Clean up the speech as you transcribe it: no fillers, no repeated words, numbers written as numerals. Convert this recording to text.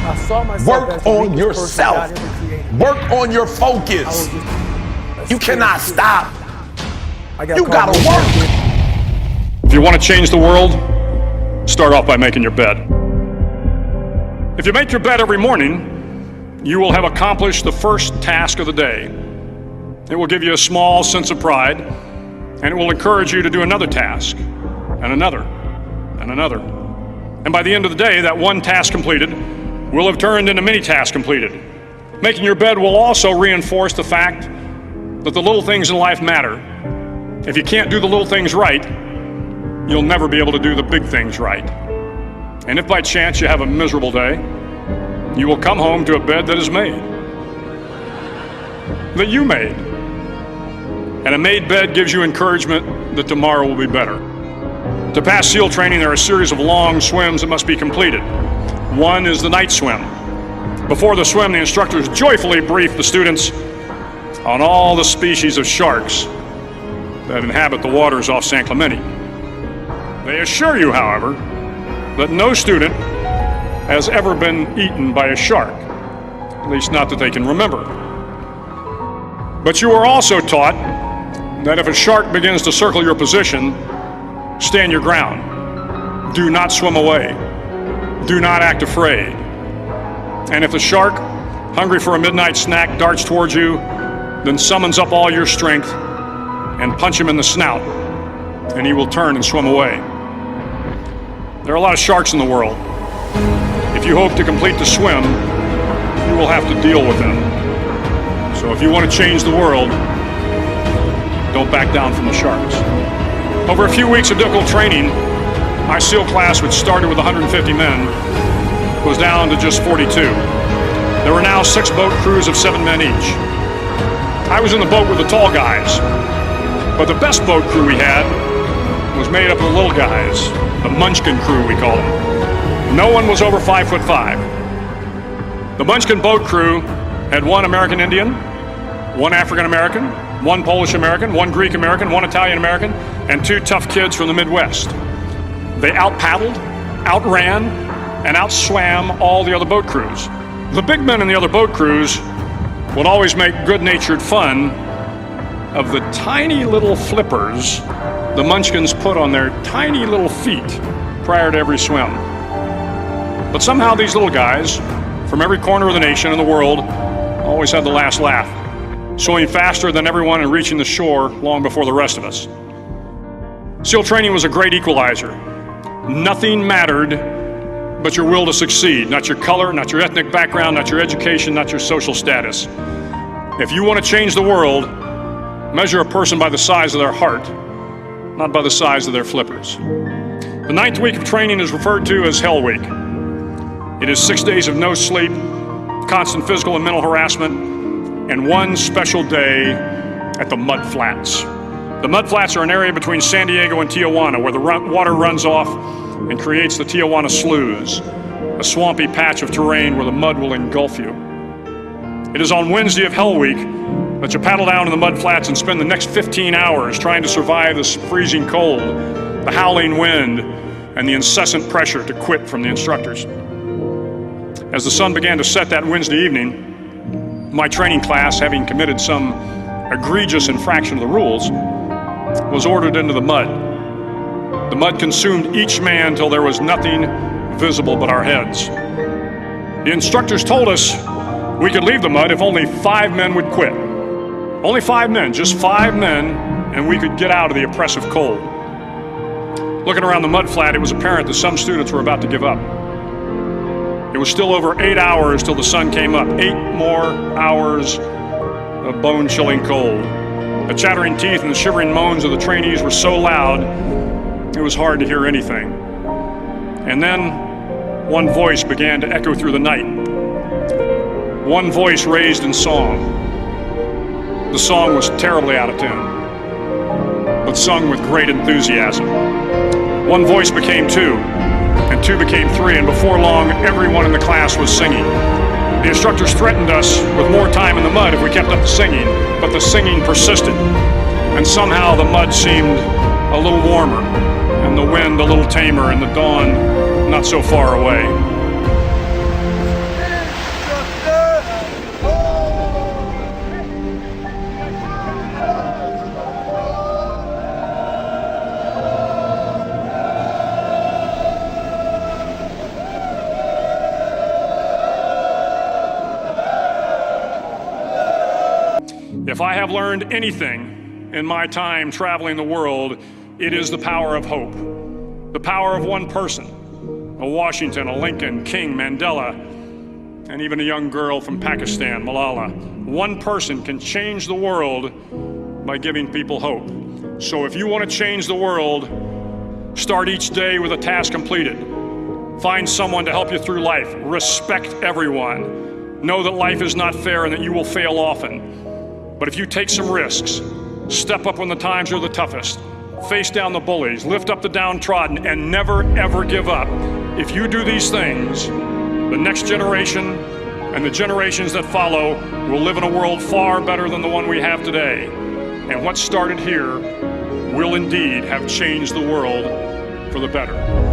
I saw myself Work as the on weakest yourself. person God ever created. Work on your focus. I was just You cannot stop. You called gotta Motivational. work. If you want to change the world, start off by making your bed. If you make your bed every morning, you will have accomplished the first task of the day. It will give you a small sense of pride, and it will encourage you to do another task, and another, and another. And by the end of the day, that one task completed will have turned into many tasks completed. Making your bed will also reinforce the fact that the little things in life matter. If you can't do the little things right, you'll never be able to do the big things right. And if by chance you have a miserable day, you will come home to a bed that is made, that you made. And a made bed gives you encouragement that tomorrow will be better. To pass SEAL training, there are a series of long swims that must be completed. One is the night swim. Before the swim, the instructors joyfully brief the students on all the species of sharks that inhabit the waters off San Clemente. They assure you, however, that no student has ever been eaten by a shark, at least not that they can remember. But you are also taught that if a shark begins to circle your position, stand your ground. Do not swim away. Do not act afraid. And if the shark, hungry for a midnight snack, darts towards you, then summons up all your strength and punch him in the snout, and he will turn and swim away. There are a lot of sharks in the world. If you hope to complete the swim, you will have to deal with them. So if you want to change the world, don't back down from the sharks. Over a few weeks of difficult training, my SEAL class, which started with 150 men, was down to just 42. There were now 6 boat crews of 7 men each. I was in the boat with the tall guys, but the best boat crew we had was made up of the little guys, the Munchkin crew, we call them. No one was over 5'5". The Munchkin boat crew had 1 American Indian, 1 African American, 1 Polish American, 1 Greek American, 1 Italian American, and 2 tough kids from the Midwest. They out-paddled, outran, and outswam all the other boat crews. The big men in the other boat crews would always make good-natured fun of the tiny little flippers the Munchkins put on their tiny little feet prior to every swim. But somehow these little guys from every corner of the nation and the world always had the last laugh, swimming faster than everyone and reaching the shore long before the rest of us. SEAL training was a great equalizer. Nothing mattered but your will to succeed, not your color, not your ethnic background, not your education, not your social status. If you want to change the world, measure a person by the size of their heart, not by the size of their flippers. The 9th week of training is referred to as Hell Week. It is 6 days of no sleep, constant physical and mental harassment, and 1 special day at the Mud Flats. The Mud Flats are an area between San Diego and Tijuana where the water runs off and creates the Tijuana Sloughs, a swampy patch of terrain where the mud will engulf you. It is on Wednesday of Hell Week that you paddle down to the Mud Flats and spend the next 15 hours trying to survive this freezing cold, the howling wind, and the incessant pressure to quit from the instructors. As the sun began to set that Wednesday evening, my training class, having committed some egregious infraction of the rules, was ordered into the mud. The mud consumed each man till there was nothing visible but our heads. The instructors told us we could leave the mud if only 5 men would quit. Only 5 men, just 5 men, and we could get out of the oppressive cold. Looking around the mud flat, it was apparent that some students were about to give up. It was still over 8 hours till the sun came up. 8 more hours of bone-chilling cold. The chattering teeth and the shivering moans of the trainees were so loud, it was hard to hear anything. And then one voice began to echo through the night. One voice raised in song. The song was terribly out of tune, but sung with great enthusiasm. One voice became 2, and 2 became 3, and before long, everyone in the class was singing. The instructors threatened us with more time in the mud if we kept up the singing, but the singing persisted, and somehow the mud seemed a little warmer, and the wind a little tamer, and the dawn not so far away. If I have learned anything in my time traveling the world, it is the power of hope. The power of one person, a Washington, a Lincoln, King, Mandela, and even a young girl from Pakistan, Malala. One person can change the world by giving people hope. So if you want to change the world, start each day with a task completed. Find someone to help you through life. Respect everyone. Know that life is not fair and that you will fail often. But if you take some risks, step up when the times are the toughest, face down the bullies, lift up the downtrodden, and never ever give up. If you do these things, the next generation and the generations that follow will live in a world far better than the one we have today. And what started here will indeed have changed the world for the better.